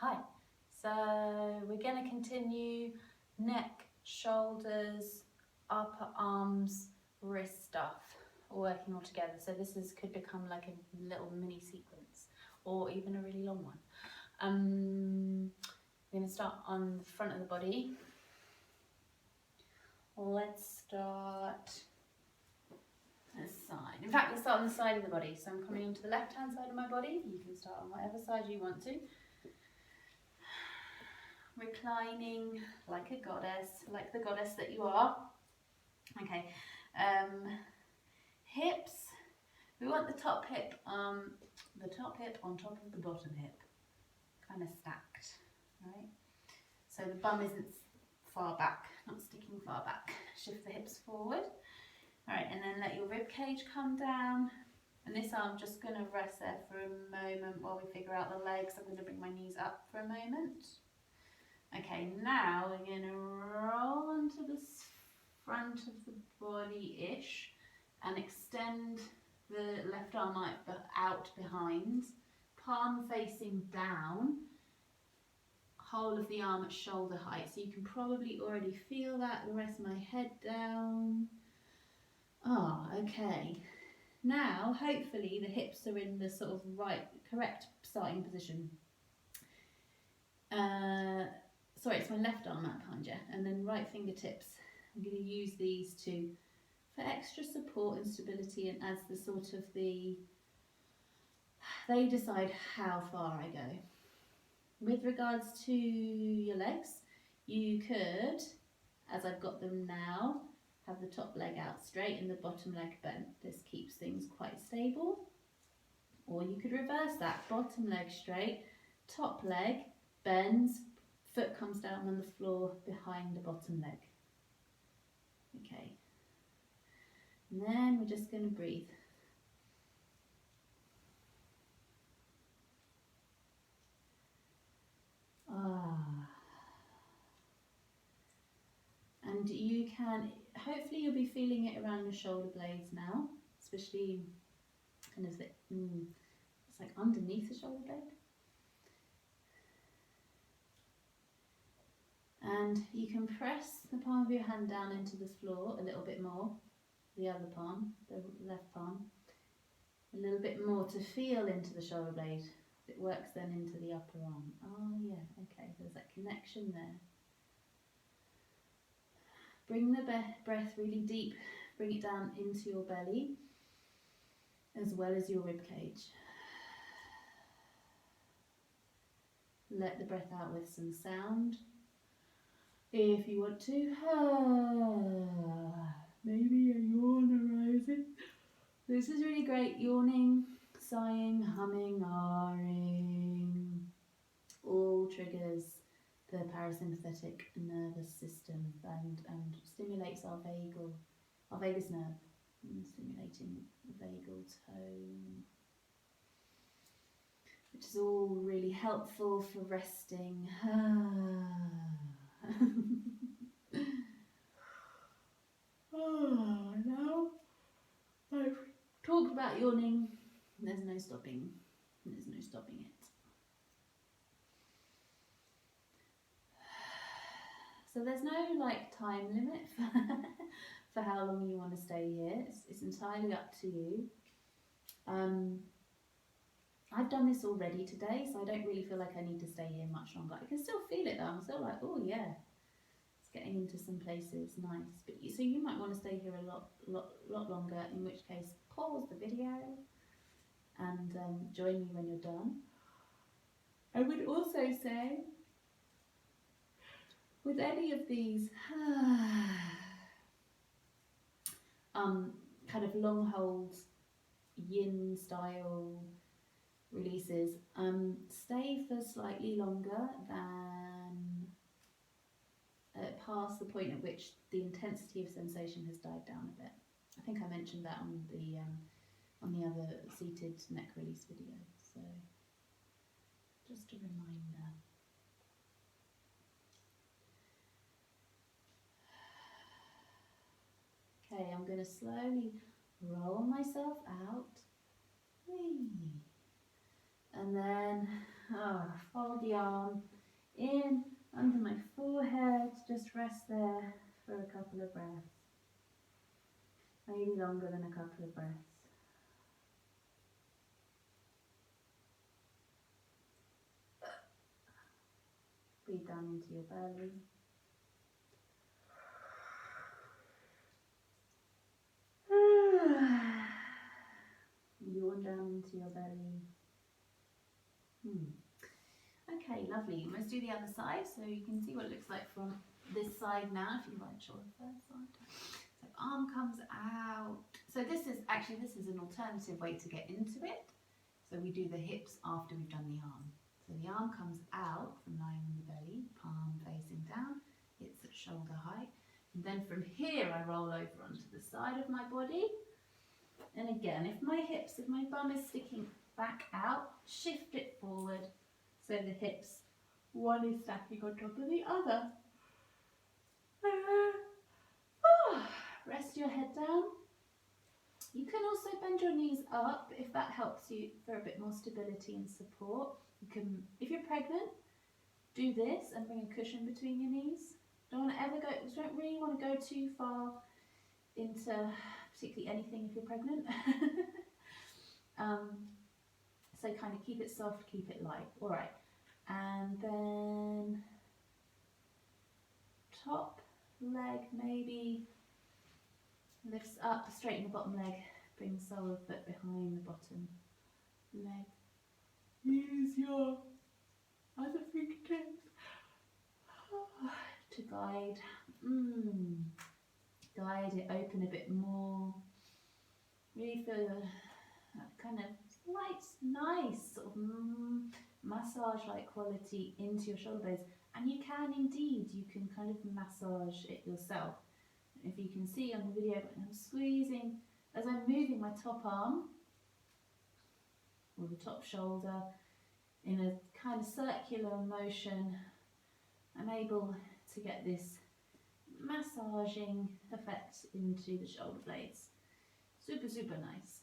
Hi, so we're going to continue neck, shoulders, upper arms, wrist stuff, working all together. So this could become like a little mini sequence or even a really long one. We're going to start on the front of the body. Let's start this side. In fact, let's start on the side of the body. So I'm coming onto the left-hand side of my body. You can start on whatever side you want to. Reclining like a goddess, like the goddess that you are. Okay, hips. We want the top hip on top of the bottom hip, kind of stacked, right? So the bum isn't far back, not sticking far back. Shift the hips forward. All right, and then let your rib cage come down. And this arm just going to rest there for a moment while we figure out the legs. I'm going to bring my knees up for a moment. Okay, now we're going to roll onto the front of the body-ish and extend the left arm out behind, palm facing down, whole of the arm at shoulder height. So you can probably already feel that. Rest my head down. Okay. Now, hopefully the hips are in the sort of correct starting position. Sorry, it's my left arm out behind you, and then right fingertips. I'm going to use these for extra support and stability, and as they decide how far I go. With regards to your legs, you could, as I've got them now, have the top leg out straight and the bottom leg bent. This keeps things quite stable. Or you could reverse that, bottom leg straight, top leg bends, foot comes down on the floor behind the bottom leg. Okay. And then we're just going to breathe. And you can, hopefully you'll be feeling it around your shoulder blades now, especially kind of it's like underneath the shoulder blade. And you can press the palm of your hand down into the floor a little bit more, the other palm, the left palm, a little bit more to feel into the shoulder blade. It works then into the upper arm. Oh yeah, okay, there's that connection there. Bring the breath really deep, bring it down into your belly, as well as your rib cage. Let the breath out with some sound. If you want to, maybe a yawn arises. This is really great. Yawning, sighing, humming, ahhing, all triggers the parasympathetic nervous system and stimulates our vagus nerve, stimulating the vagal tone, which is all really helpful for resting. Now I've talked about yawning. There's no stopping. There's no stopping it. So there's no time limit for how long you want to stay here. It's entirely up to you. I've done this already today, so I don't really feel like I need to stay here much longer. I can still feel it though. I'm still like, oh yeah, it's getting into some places, nice. But so you might want to stay here a lot longer. In which case, pause the video and join me when you're done. I would also say, with any of these kind of long holds, yin style releases, stay for slightly longer than past the point at which the intensity of sensation has died down a bit. I think I mentioned that on the other seated neck release video, so just a reminder. Okay, I'm going to slowly roll myself out. Whee. And then Fold the arm in under my forehead, just rest there for a couple of breaths, maybe longer than a couple of breaths. Breathe down into your belly. Yawn down into your belly. Okay, lovely. Let's do the other side so you can see what it looks like from this side now, if you like, show the first side. So arm comes out. So this is an alternative way to get into it. So we do the hips after we've done the arm. So the arm comes out from lying on the belly, palm facing down, it's at shoulder height. And then from here I roll over onto the side of my body. And again, if my bum is sticking back out, shift it forward so the hips, one is stacking on top of the other. Rest your head down. You can also bend your knees up if that helps you for a bit more stability and support. You can, if you're pregnant, do this and bring a cushion between your knees. Don't really want to go too far into particularly anything if you're pregnant. So kind of keep it soft, keep it light. All right, and then top leg maybe lifts up, straighten the bottom leg, bring the sole of the foot behind the bottom leg. Use your other fingertips to guide it open a bit more. Really feel that kind of light, nice sort of massage-like quality into your shoulder blades. And you can kind of massage it yourself. If you can see on the video, I'm squeezing as I'm moving my top arm or the top shoulder in a kind of circular motion. I'm able to get this massaging effect into the shoulder blades. Super, super nice.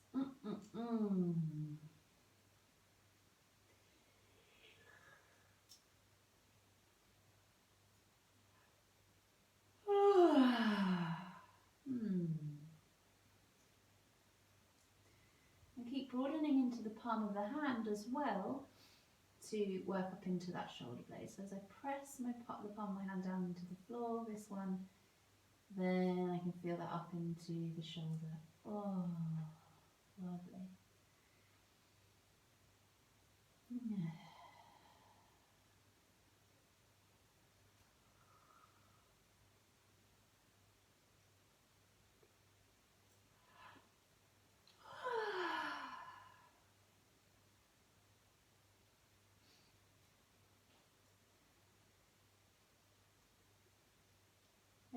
And keep broadening into the palm of the hand as well to work up into that shoulder blade. So as I press the palm of my hand down into the floor, this one, then I can feel that up into the shoulder. Oh, lovely.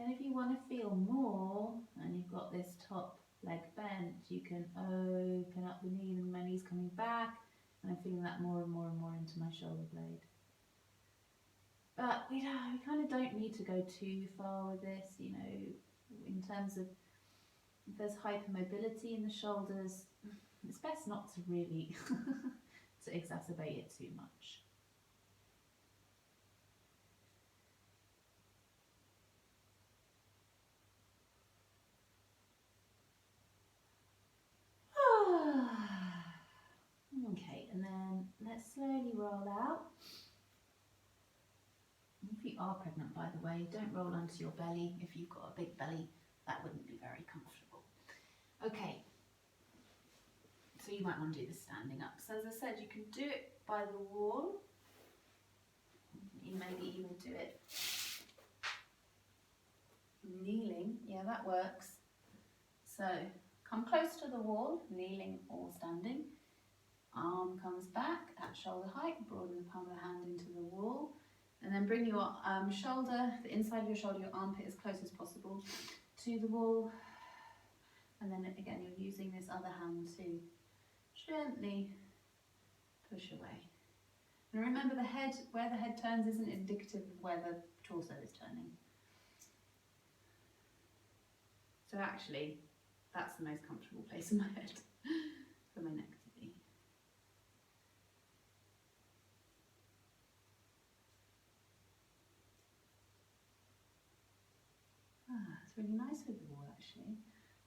And if you want to feel more, and you've got this top leg bent, you can open up the knee, and my knee's coming back, and I'm feeling that more and more and more into my shoulder blade. But we kind of don't need to go too far with this, you know, in terms of if there's hypermobility in the shoulders, it's best not to really to exacerbate it too much. Okay, and then let's slowly roll out. If you are pregnant, by the way, don't roll onto your belly. If you've got a big belly, that wouldn't be very comfortable. Okay, so you might want to do this standing up. So as I said, you can do it by the wall. You maybe even do it kneeling. Yeah, that works. So come close to the wall, kneeling or standing. Arm comes back at shoulder height, broaden the palm of the hand into the wall, and then bring your shoulder, the inside of your shoulder, your armpit as close as possible to the wall. And then again, you're using this other hand to gently push away. And remember, the head, where the head turns isn't indicative of where the torso is turning. So actually, that's the most comfortable place in my head for my neck to be. really nice with the wall actually.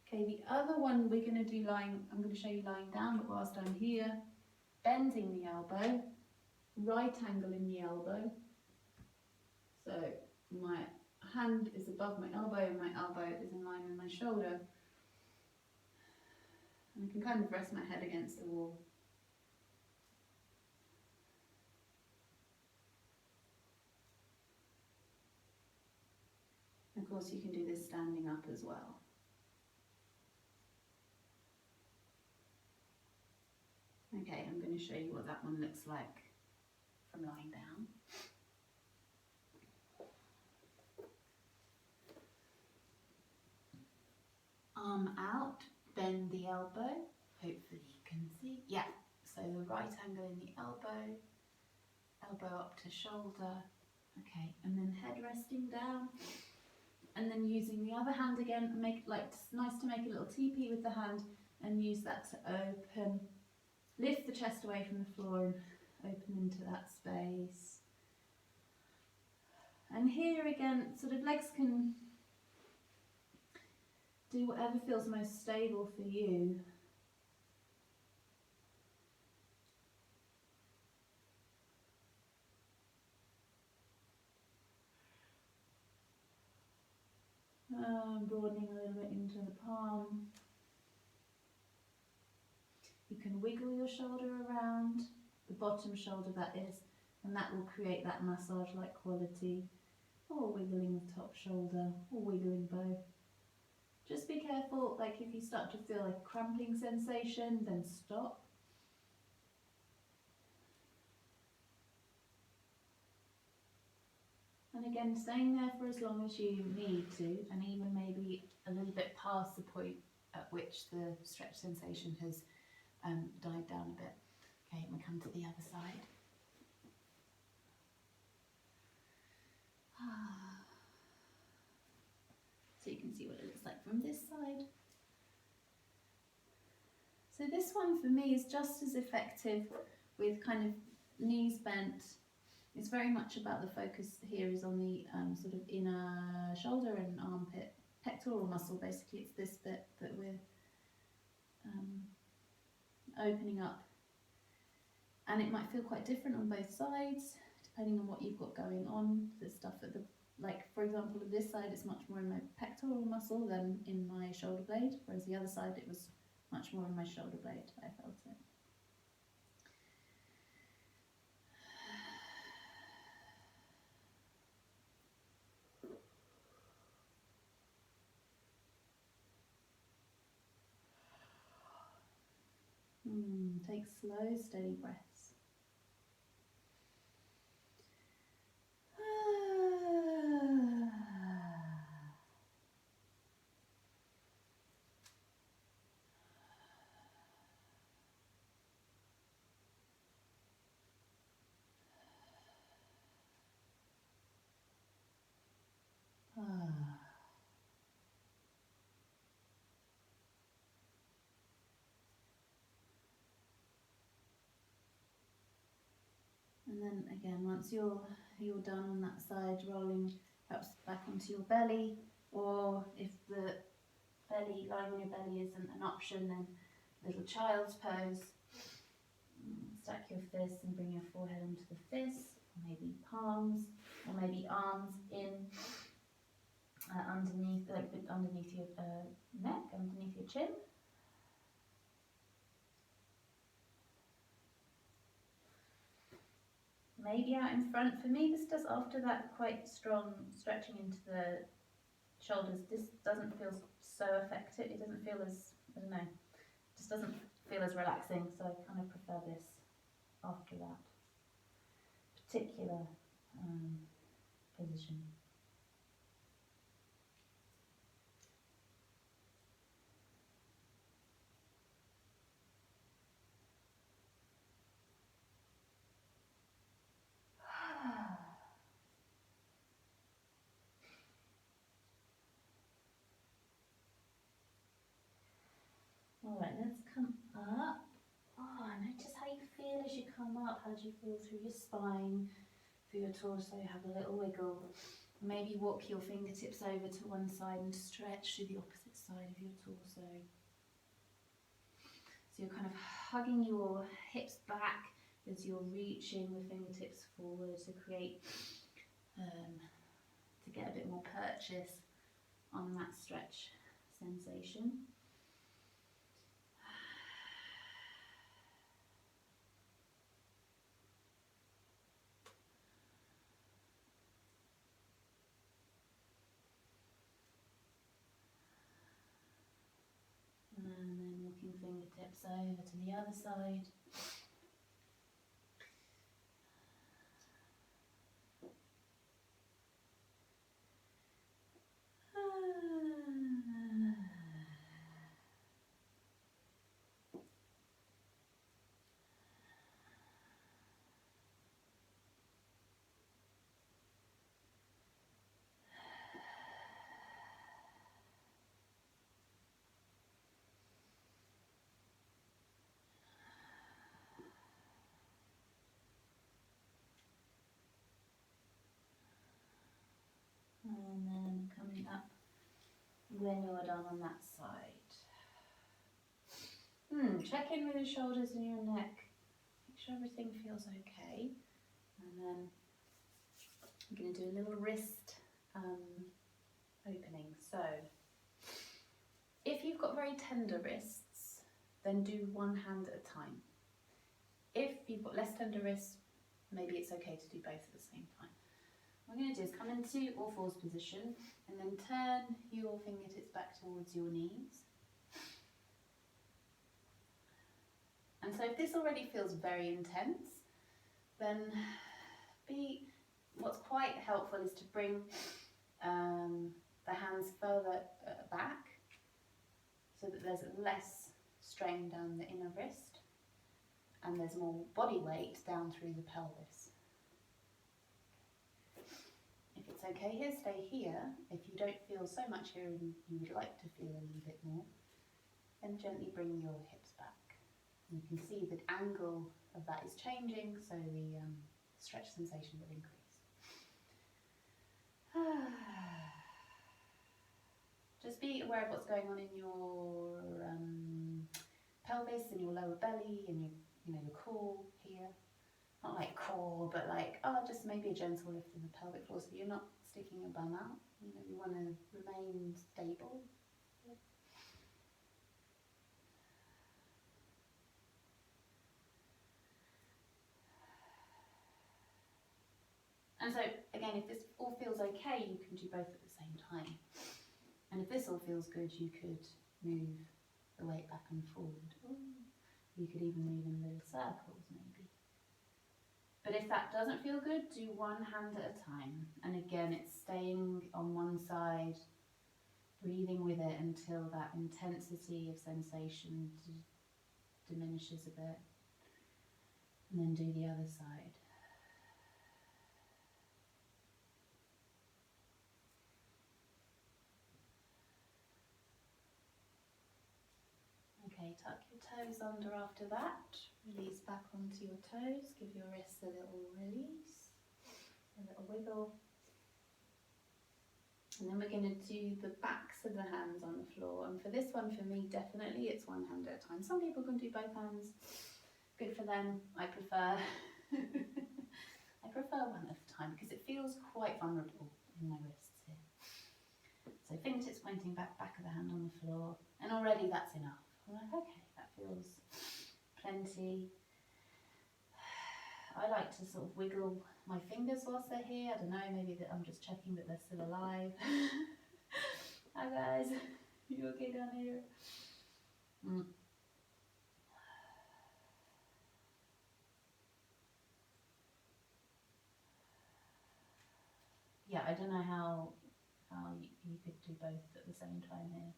Okay, the other one we're going to do lying, I'm going to show you lying down, but whilst I'm here, bending the elbow, right angle in the elbow. So my hand is above my elbow and my elbow is in line with my shoulder. And I can kind of rest my head against the wall. Of course, you can do this standing up as well. Okay, I'm going to show you what that one looks like from lying down. Arm out, bend the elbow. Hopefully you can see. Yeah, so the right angle in the elbow, elbow up to shoulder. Okay, and then head resting down. And then using the other hand again, make it like it's nice to make a little teepee with the hand and use that to open. Lift the chest away from the floor and open into that space. And here again, sort of legs can do whatever feels most stable for you. Broadening a little bit into the palm. You can wiggle your shoulder around, the bottom shoulder that is, and that will create that massage-like quality. Or wiggling the top shoulder, or wiggling both. Just be careful, like if you start to feel a cramping sensation, then stop. And again, staying there for as long as you need to, and even maybe a little bit past the point at which the stretch sensation has died down a bit. Okay, we'll come to the other side. So you can see what it looks like from this side. So this one for me is just as effective with kind of knees bent. It's very much about the focus here is on the sort of inner shoulder and armpit, pectoral muscle basically. It's this bit that we're opening up. And it might feel quite different on both sides, depending on what you've got going on. The stuff at the, like for example, on this side it's much more in my pectoral muscle than in my shoulder blade, whereas the other side it was much more in my shoulder blade, I felt it. Take slow, steady breaths. And then again, once you're done on that side, rolling perhaps back onto your belly, or if the belly, lying on your belly isn't an option, then little child's pose. Stack your fists and bring your forehead onto the fists, or maybe palms, or maybe arms in underneath, like underneath your neck, underneath your chin. Maybe out in front. For me, this does, after that quite strong stretching into the shoulders, this doesn't feel so effective. It doesn't feel as, I don't know, it just doesn't feel as relaxing, so I kind of prefer this after that particular position. Alright, let's come up. Oh, notice how you feel as you come up. How do you feel through your spine, through your torso? Have a little wiggle. Maybe walk your fingertips over to one side and stretch to the opposite side of your torso. So you're kind of hugging your hips back as you're reaching the fingertips forward to create, to get a bit more purchase on that stretch sensation. And then walking fingertips over to the other side. And then coming up when you're done on that side. Check in with your shoulders and your neck. Make sure everything feels okay. And then I'm going to do a little wrist opening. So if you've got very tender wrists, then do one hand at a time. If you've got less tender wrists, maybe it's okay to do both at the same time. What I'm going to do is come into all fours position and then turn your fingertips back towards your knees. And so if this already feels very intense, then what's quite helpful is to bring the hands further back so that there's less strain down the inner wrist and there's more body weight down through the pelvis. If it's okay here, stay here. If you don't feel so much here and you would like to feel a little bit more, then gently bring your hips back. You can see the angle of that is changing, so the stretch sensation will increase. Just be aware of what's going on in your pelvis, in your lower belly, in your core here. Not like core, but like, just maybe a gentle lift in the pelvic floor so you're not sticking your bum out. You want to remain stable. And so, again, if this all feels okay, you can do both at the same time. And if this all feels good, you could move the weight back and forward. You could even move in little circles, maybe. But if that doesn't feel good, do one hand at a time. And again, it's staying on one side, breathing with it until that intensity of sensation diminishes a bit. And then do the other side. Okay, tuck your toes under after that. Release back onto your toes. Give your wrists a little release, a little wiggle. And then we're going to do the backs of the hands on the floor. And for this one, for me, definitely it's one hand at a time. Some people can do both hands. Good for them. I prefer I prefer one at a time because it feels quite vulnerable in my wrists here. So fingertips pointing back of the hand on the floor. And already that's enough. I'm like, okay, that feels plenty. I like to sort of wiggle my fingers whilst they're here. I don't know, maybe that I'm just checking that they're still alive. Hi guys, you okay down here? Yeah, I don't know how you could do both at the same time here.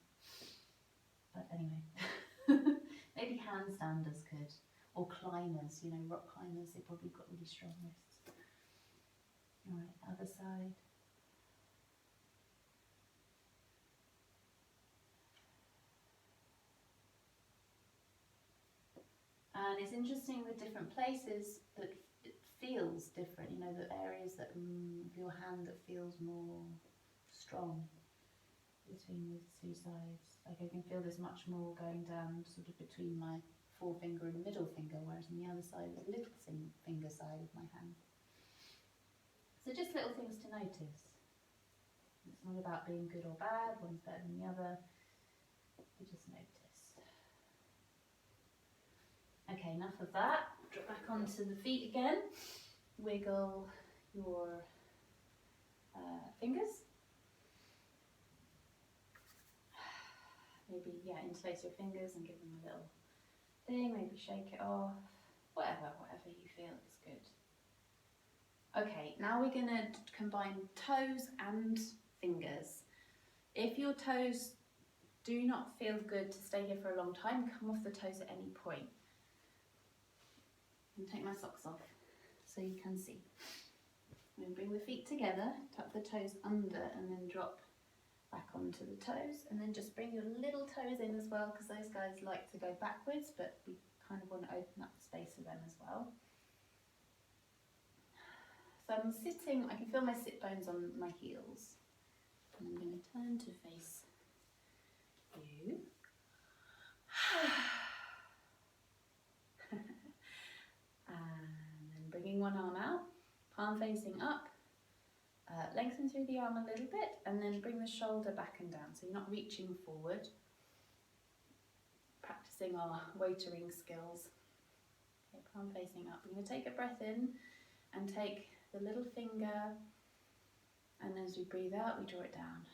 But anyway, maybe handstanders could, or climbers, rock climbers, they've probably got really strong wrists. All right, other side. And it's interesting with different places that feels different, you know, the areas that of your hand that feels more strong between the two sides. Like I can feel there's much more going down sort of between my forefinger and middle finger, whereas on the other side, the little finger side of my hand. So just little things to notice. It's not about being good or bad, one's better than the other. You just notice. Okay, enough of that. Drop back onto the feet again. Wiggle your fingers. Maybe, yeah, interlace your fingers and give them a little thing. Maybe shake it off. Whatever you feel is good. Okay, now we're going to combine toes and fingers. If your toes do not feel good to stay here for a long time, come off the toes at any point. And take my socks off so you can see. I'm going to bring the feet together, tuck the toes under and then drop back onto the toes, and then just bring your little toes in as well, because those guys like to go backwards, but we kind of want to open up the space for them as well. So I'm sitting, I can feel my sit bones on my heels, and I'm going to turn to face you. And then bringing one arm out, palm facing up, lengthen through the arm a little bit, and then bring the shoulder back and down, so you're not reaching forward. Practicing our waitering skills. Okay, palm facing up. We're going to take a breath in and take the little finger, and as we breathe out, we draw it down.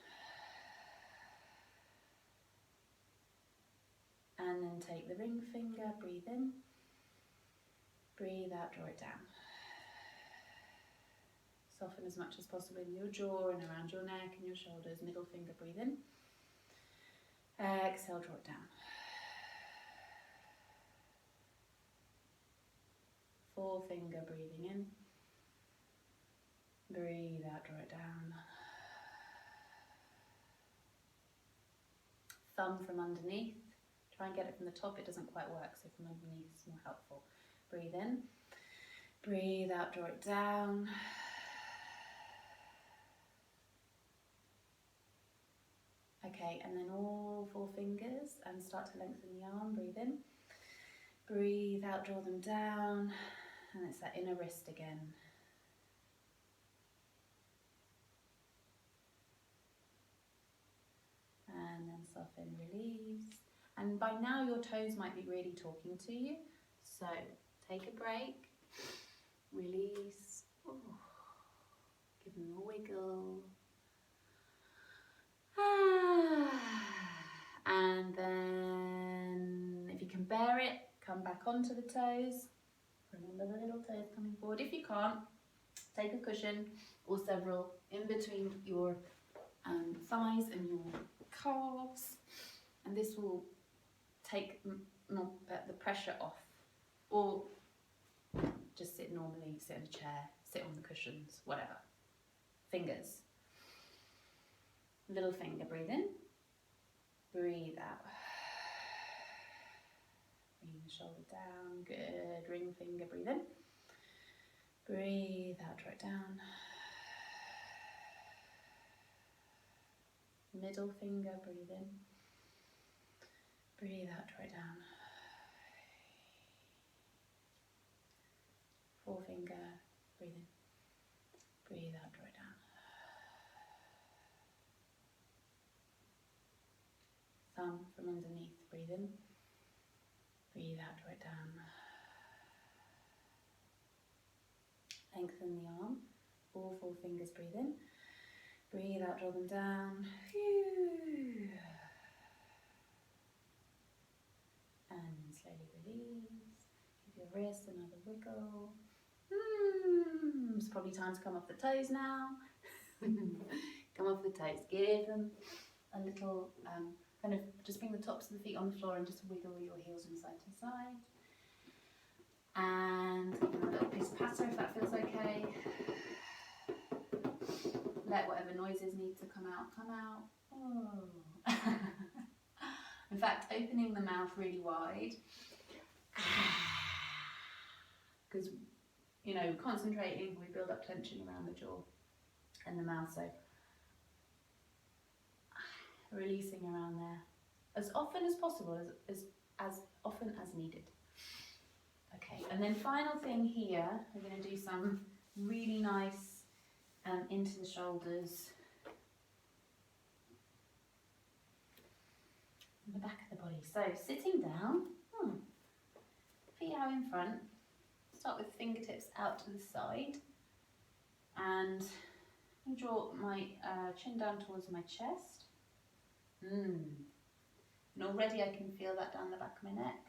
And then take the ring finger, breathe in, breathe out, draw it down. Soften as much as possible in your jaw and around your neck and your shoulders. Middle finger, breathe in. Exhale, draw it down. Forefinger, breathing in. Breathe out, draw it down. Thumb from underneath. Try and get it from the top, it doesn't quite work, so from underneath is more helpful. Breathe in. Breathe out, draw it down. Okay, and then all four fingers, and start to lengthen the arm. Breathe in. Breathe out, draw them down, and it's that inner wrist again. And then soften, release. And by now your toes might be really talking to you, so take a break, release, ooh. Give them a wiggle. And then if you can bear it, come back onto the toes. Remember the little toes coming forward. If you can't, take a cushion or several in between your thighs and your calves, and this will take the pressure off. Or just sit normally, sit in a chair, sit on the cushions, whatever. Fingers. Little finger, breathe in, breathe out. Bring the shoulder down, good. Ring finger, breathe in, breathe out, draw it down. Middle finger, breathe in, breathe out, draw it down. Forefinger, breathe in, breathe out, draw it down. Thumb from underneath, breathe in, breathe out, draw it down. Lengthen the arm, all four fingers, breathe in, breathe out, draw them down. Phew. And slowly release. Give your wrist another wiggle. It's probably time to come off the toes now. Come off the toes, give them a little kind of just bring the tops of the feet on the floor and just wiggle your heels from side to side. And give them a little piece of patter if that feels okay. Let whatever noises need to come out, come out. Oh. In fact, opening the mouth really wide. Because you know, concentrating, we build up tension around the jaw and the mouth. So releasing around there as often as possible, as often as needed. Okay, and then final thing here, we're going to do some really nice into the shoulders, and the back of the body. So sitting down, feet out in front, start with fingertips out to the side, and draw my chin down towards my chest. And already I can feel that down the back of my neck.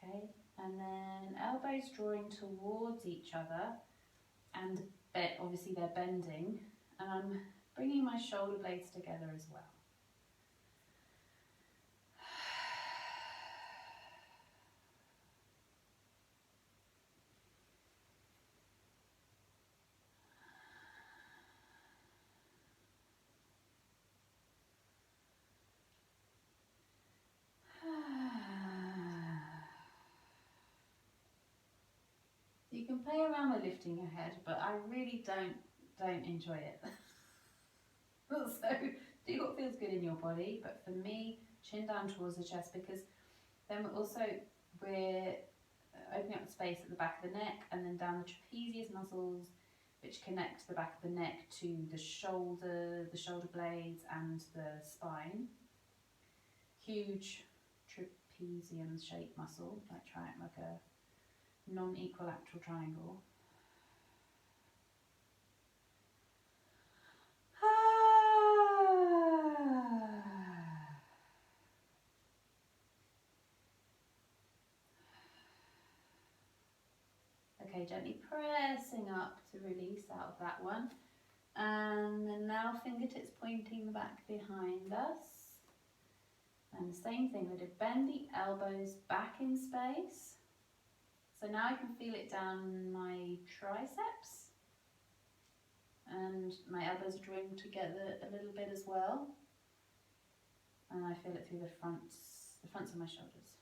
Okay, and then elbows drawing towards each other, and obviously they're bending, and I'm bringing my shoulder blades together as well. You can play around with lifting your head, but I really don't enjoy it. So do what feels good in your body, but for me, chin down towards the chest, because then we're opening up the space at the back of the neck, and then down the trapezius muscles, which connect the back of the neck to the shoulder blades and the spine. Huge trapezium shaped muscle, like a non-equilateral triangle. Okay, gently pressing up to release out of that one. And then now fingertips pointing the back behind us. And the same thing, we're going to bend the elbows back in space. So now I can feel it down my triceps. And my elbows are drawing together a little bit as well. And I feel it through the fronts of my shoulders.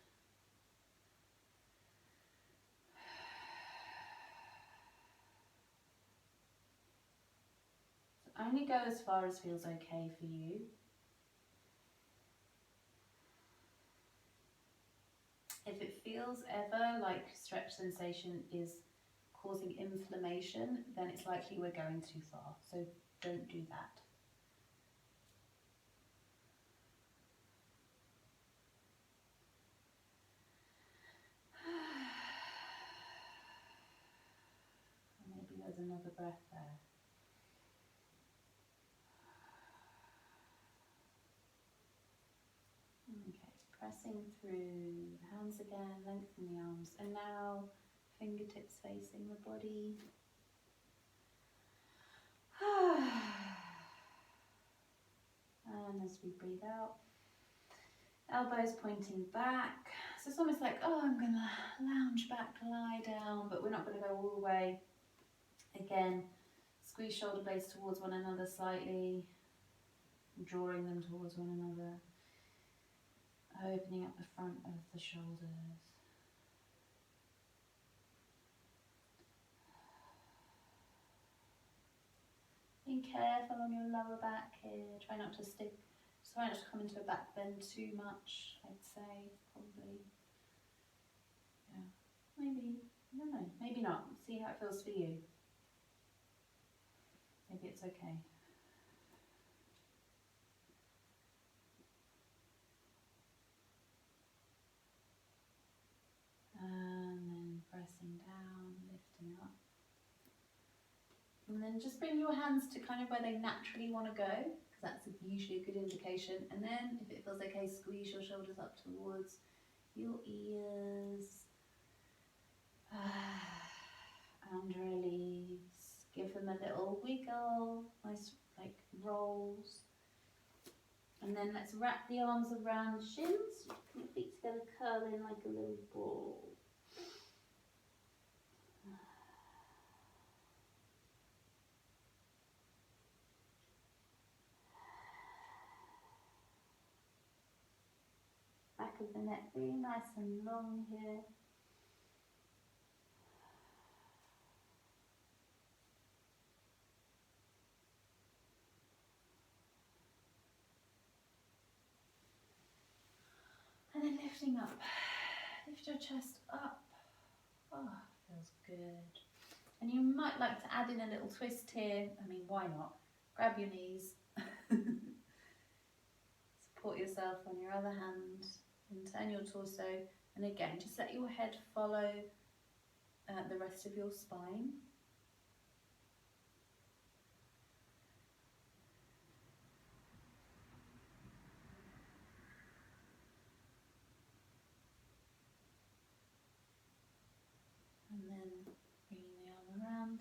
So only go as far as feels okay for you. If it feels ever like stretch sensation is causing inflammation, then it's likely we're going too far. So don't do that. Maybe there's another breath there. Okay, pressing through the hands again, lengthen the arms, and now fingertips facing the body. And as we breathe out, elbows pointing back. So it's almost like, oh, I'm going to lounge back, lie down, but we're not going to go all the way. Again, squeeze shoulder blades towards one another slightly, drawing them towards one another, opening up the front of the shoulders. Being careful on your lower back here, try not to come into a back bend too much, I'd say, probably. Yeah, maybe, I don't know, maybe not. See how it feels for you. Maybe it's okay. And then pressing down, lifting up. And then just bring your hands to kind of where they naturally want to go, because that's usually a good indication. And then, if it feels okay, squeeze your shoulders up towards your ears. And release. Give them a little wiggle, nice like rolls. And then let's wrap the arms around the shins. Your feet together, curl in like a little ball. Back of the neck really nice and long here. lifting up. Lift your chest up. Oh, feels good. And you might like to add in a little twist here. I mean, why not? Grab your knees. Support yourself on your other hand and turn your torso. And again, just let your head follow the rest of your spine. And then bringing the arm around,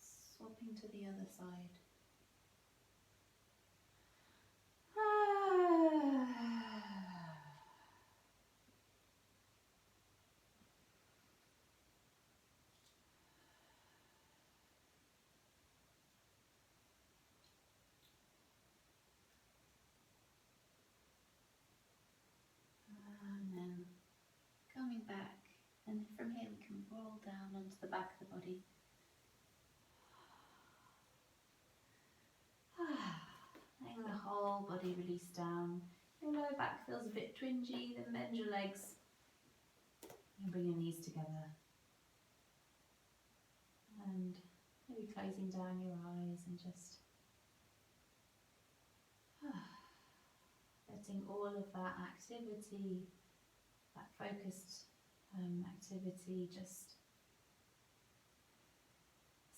swapping to the other side. And then coming back, and from here we can roll down onto the back of the body. Letting the whole body release down. Your lower back feels a bit twingy, then bend your legs and bring your knees together. And maybe closing down your eyes and just letting all of that activity, that focused activity, just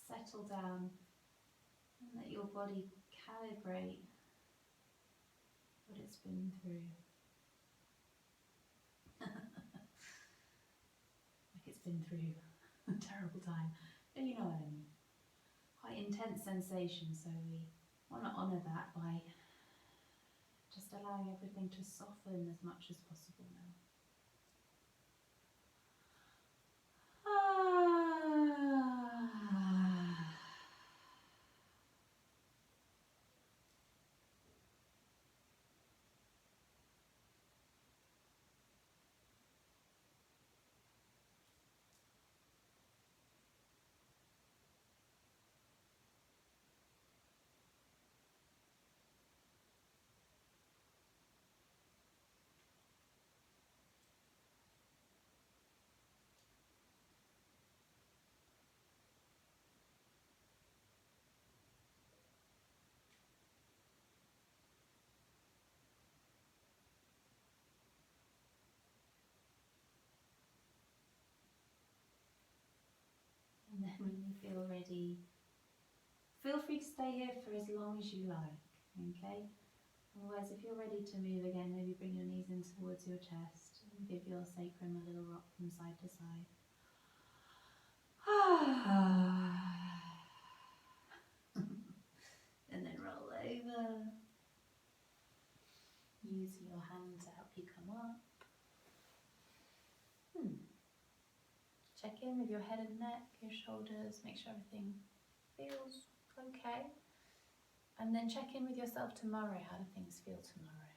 settle down and let your body calibrate what it's been through. Like it's been through a terrible time. But you know what I mean. Quite intense sensation, so we want to honour that by just allowing everything to soften as much as possible now. And then when you feel ready, feel free to stay here for as long as you like, okay? Otherwise, if you're ready to move again, maybe bring your knees in towards your chest and give your sacrum a little rock from side to side. And then roll over. Use your hand to help you come up. Check in with your head and neck, your shoulders, make sure everything feels okay. And then check in with yourself tomorrow. How do things feel tomorrow?